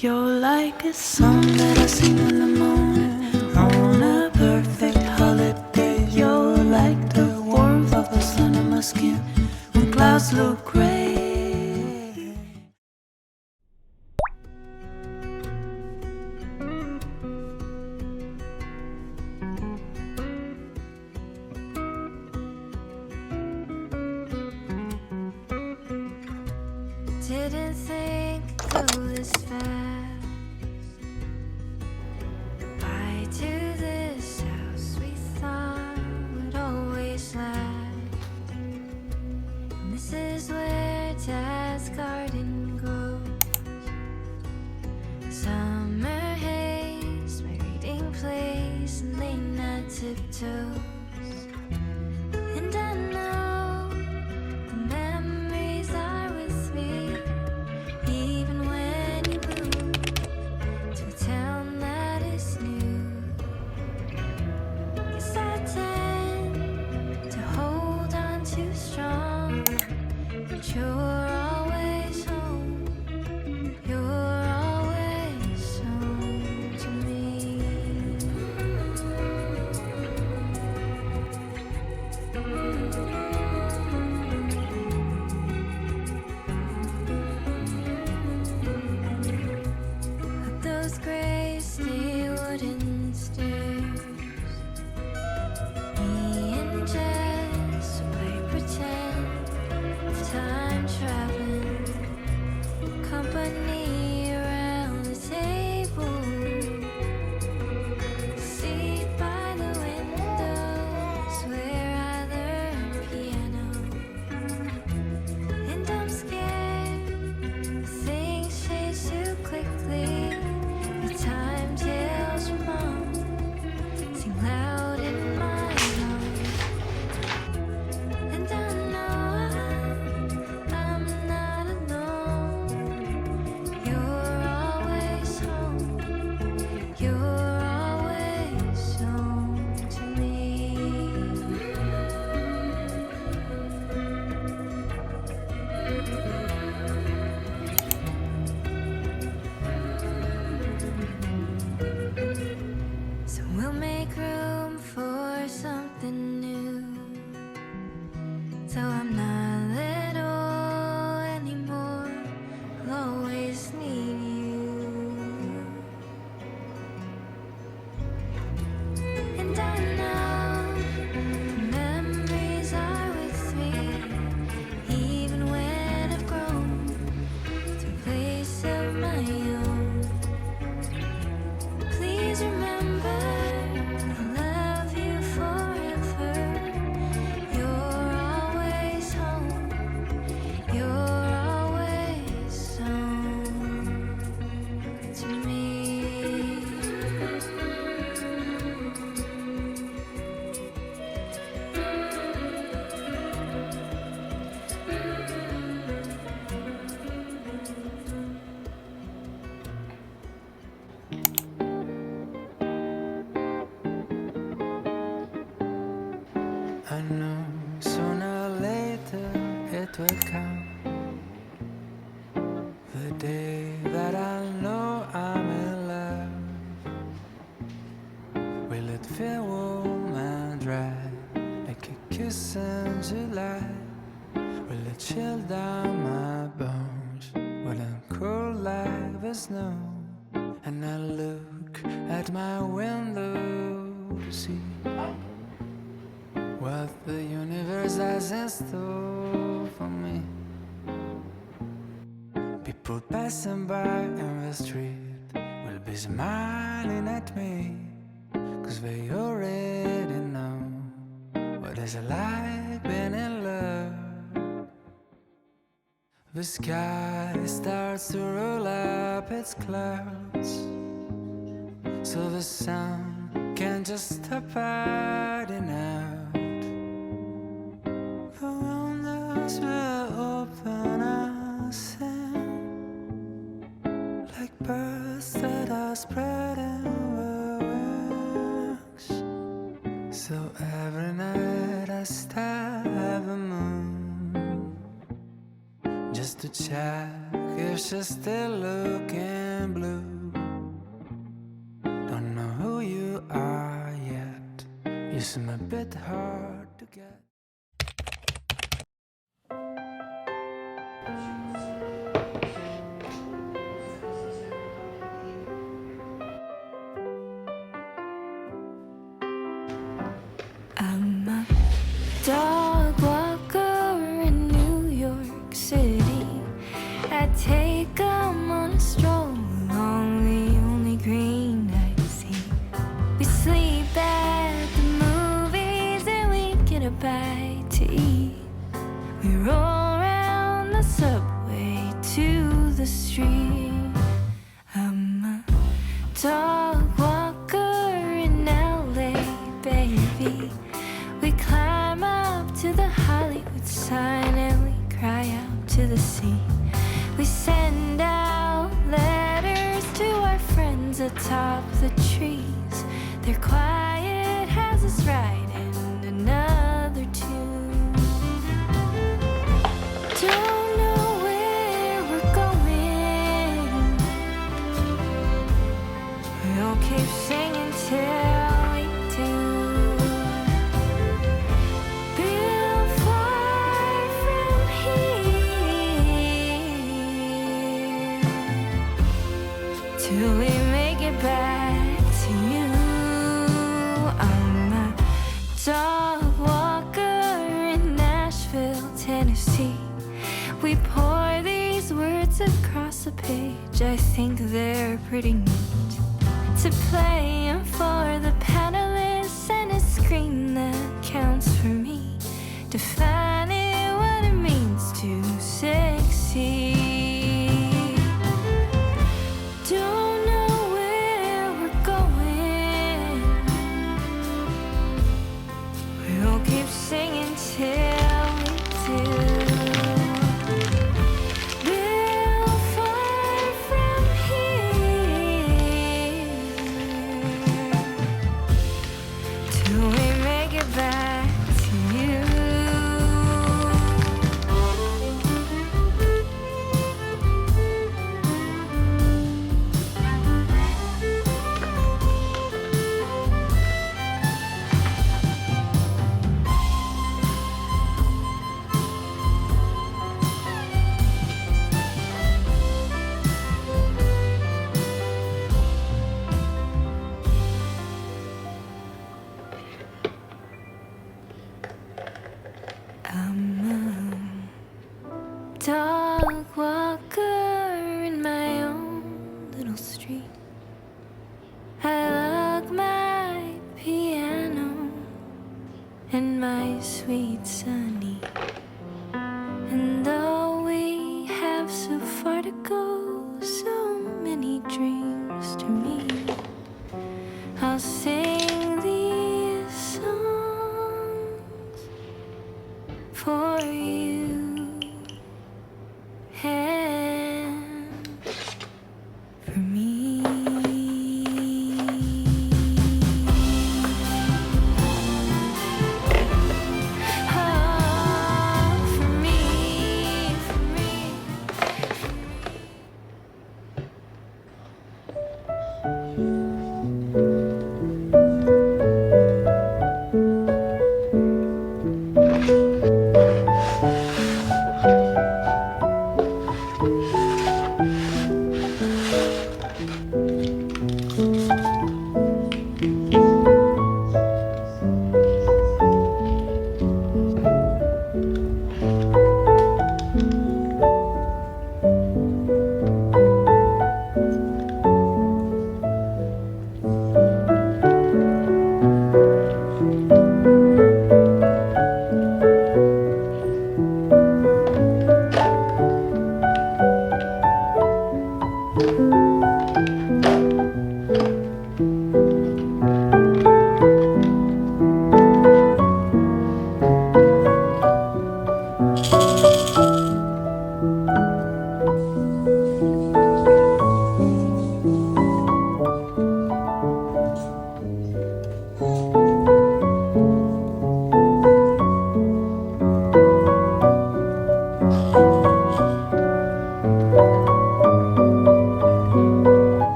You're like a song that I sing in the morning on a perfect holiday. You're like the warmth of the sun on my skin when clouds look gray. Didn't think it'd go this fast. Goodbye to this house we thought would always last. And this is where Dad's garden grows. Summer haze, my reading place, and late night tiptoes. And I know the memories are with me, even when you move to a town that is new. Guess I tend to hold on too strong, but you're always home. You're always home to me. Up those gray stay wooden stairs, me and Jess play pretend of time traveling, company around the table, seat by the windows where I learned piano. And I'm scared things change too quickly. The time tales from mom sing loud in my heart. And I know I'm not alone. You're always home. You're always home to me. So we'll make room for something new. So I'm not little anymore. I'll always need you. And I know the memories are with me, even when I've grown to a place of my own. Please remember, I'll love you forever. You're always home. You're always home to me. I know sooner or later it will come, the day that I know I'm in love. Will it feel warm and dry like a kiss in July? Will it chill down my bones? Will it cool like the snow? And I look at my window to see what the universe has in store for me. People passing by in the street will be smiling at me, 'cause they already know what it's like being in love. The sky starts to roll up its clouds, so the sun can't just stop hiding out. The windows will open and sing like birds that are spreading their wings. So every night I stare at the moon just to check if she's still looking blue. bit hard to get. I'm a dog walker in New York City. I take 'em on a stroll along the only green I see. We sleep at the movies and we get a bite to eat. We roll around the subway to the street. I'm a dog walker in LA, baby. We climb up to the Hollywood sign and we cry out to the sea. We send out letters to our friends atop the trees. Their quiet has us writing another tune. Don't know where we're going. We'll keep singing till we do. Built far from here till we make it back to you. I'm a dog walker in Nashville, Tennessee. We pour these words across a page. I think they're pretty neat to play 'em for the panelists and a screen that counts for me, defining what it means to succeed. Don't know where we're going. We'll keep singing till we do. Built far from here till we make it back to you. I'm a dog walker in my own little street. I lug my piano and my sweet Sunny. And though we have so far to go, so many dreams to meet, I'll sing these songs for you and for me. Oh, for me, for me.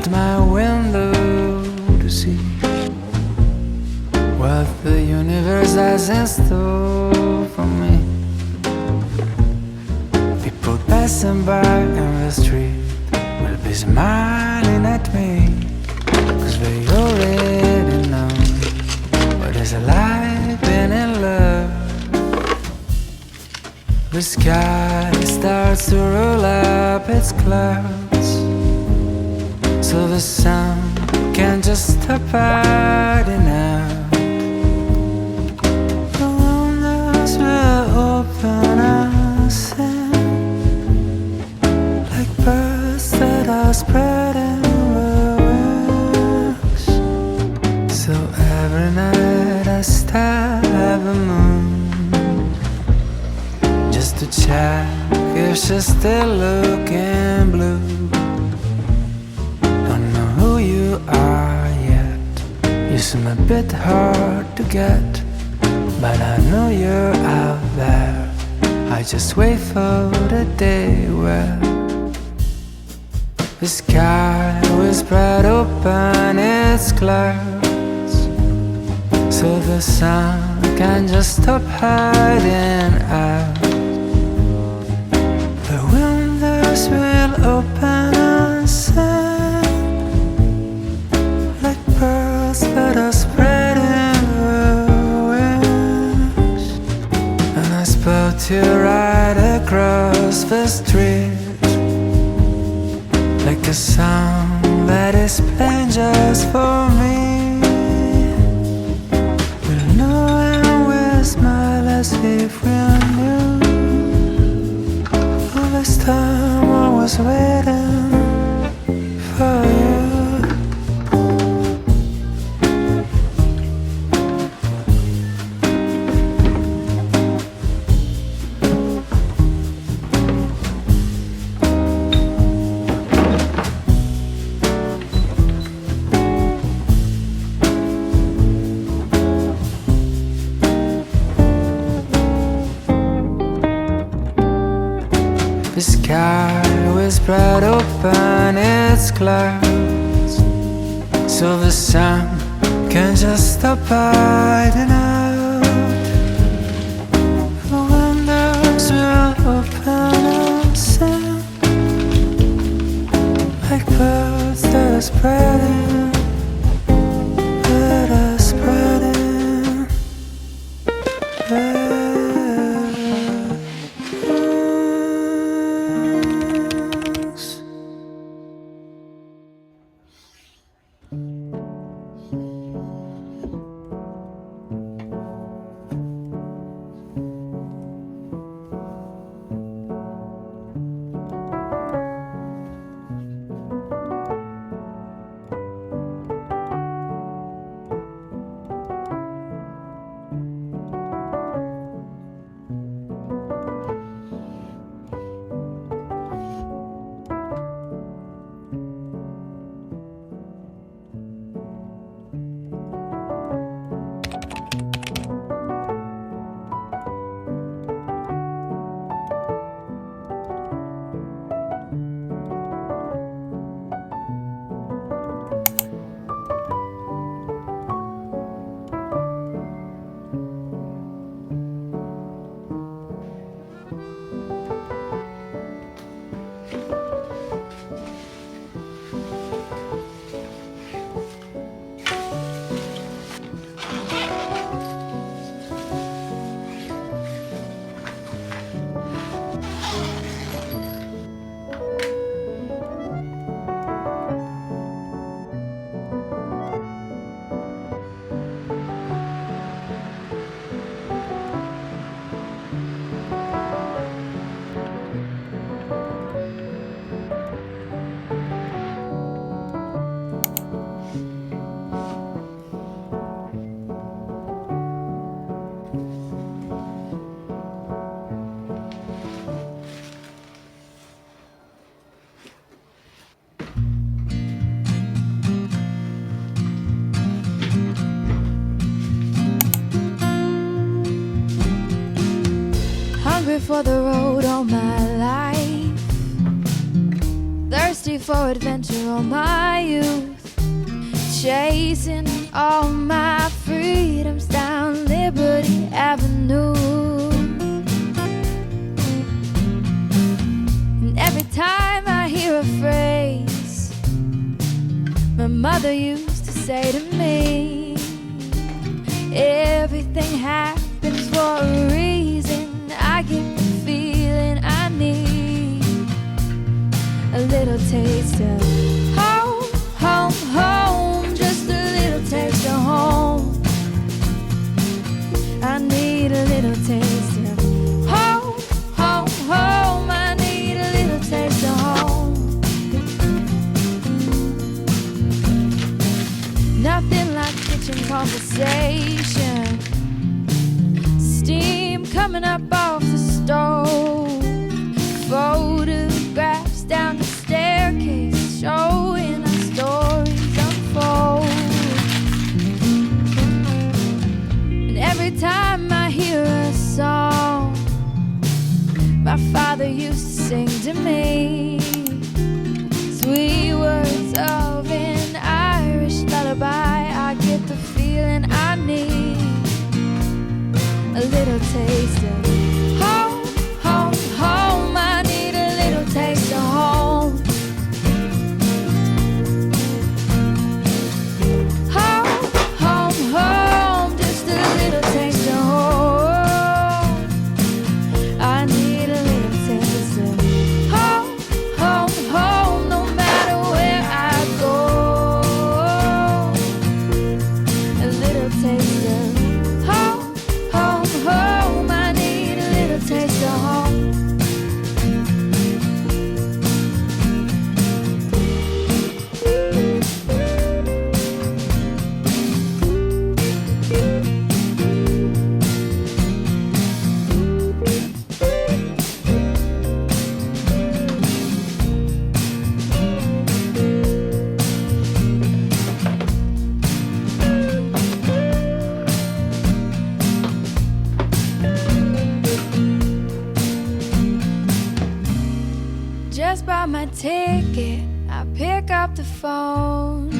at my window to see what the universe has in store for me. People passing by in the street will be smiling at me, 'cause they already know what it's like being in love. The sky starts to roll up its clouds, so the sun can't just stop hiding out. The windows will open and sing like birds that are spreading their wings. So every night I stare at the moon just to check if she's still looking blue. Don't know who you are yet, you seem a bit hard to get, but I know you're out there. I just wait for the day where the sky will spread open its clouds, so the sun can just stop hiding out. The windows will open and sing like birds that are spreading their wings. And I spot you right across the street, like a song that is playing just for me. We'll know and we'll smile as if we knew. All this time I was waiting for you. The sky will spread open its clouds, so the sun can just stop hiding out. The windows will open and sing like birds that are spreading, that are spreading. For the road all my life, thirsty for adventure all my youth. chasing all my freedoms down Liberty Avenue. And every time I hear a phrase my mother used to say to me, everything happens for a reason, I get the feeling I need a little taste of home, home, home, just a little taste of home. I need a little taste of home, home, home. I need a little taste of home. Nothing like kitchen conversation, steam coming up off the stove, photographs down the staircase showing our stories unfold. And every time I hear a song my father used to sing to me, sweet words of an Irish lullaby, I get the feeling I need a little taste of home, home, home. I need a little taste of home. Home, home, home, just a little taste of home. I need a little taste of home, home, home, no matter where I go. A little taste of home, home, home. I need a little taste of home. Just bought my ticket, I pick up the phone.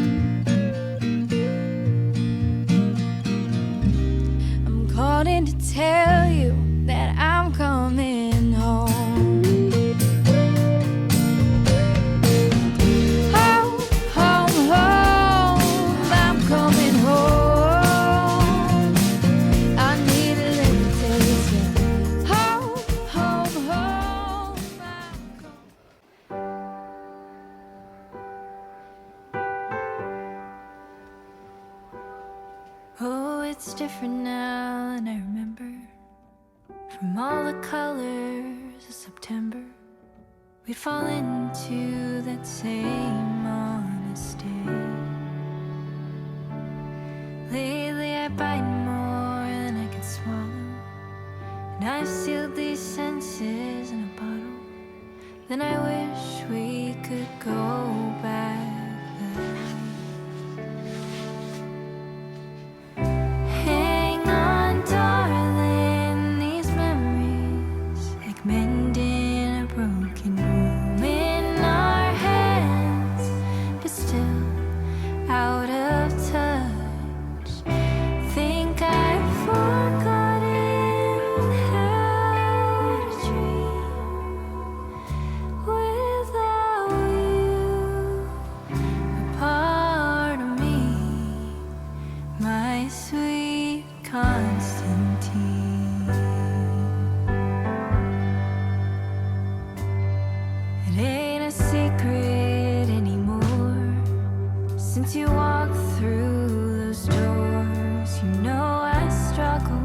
I'm calling to tell you that I'm coming home. Home, home, home, I'm coming home. I need a little taste of home, home, home. I'm coming. Oh, it's different now than I remember. From all the colors of September, we fall into that same honest day. Lately I bite more than I can swallow, and I've sealed these senses in a bottle. Then I wish we could go back there. Hang on, darling, these memories like mending a broken room in our hands, but still out of touch. Think I've forgotten how to dream without you, a part of me, my sweet Constantine. It ain't a secret anymore since you walked through those doors. You know I struggle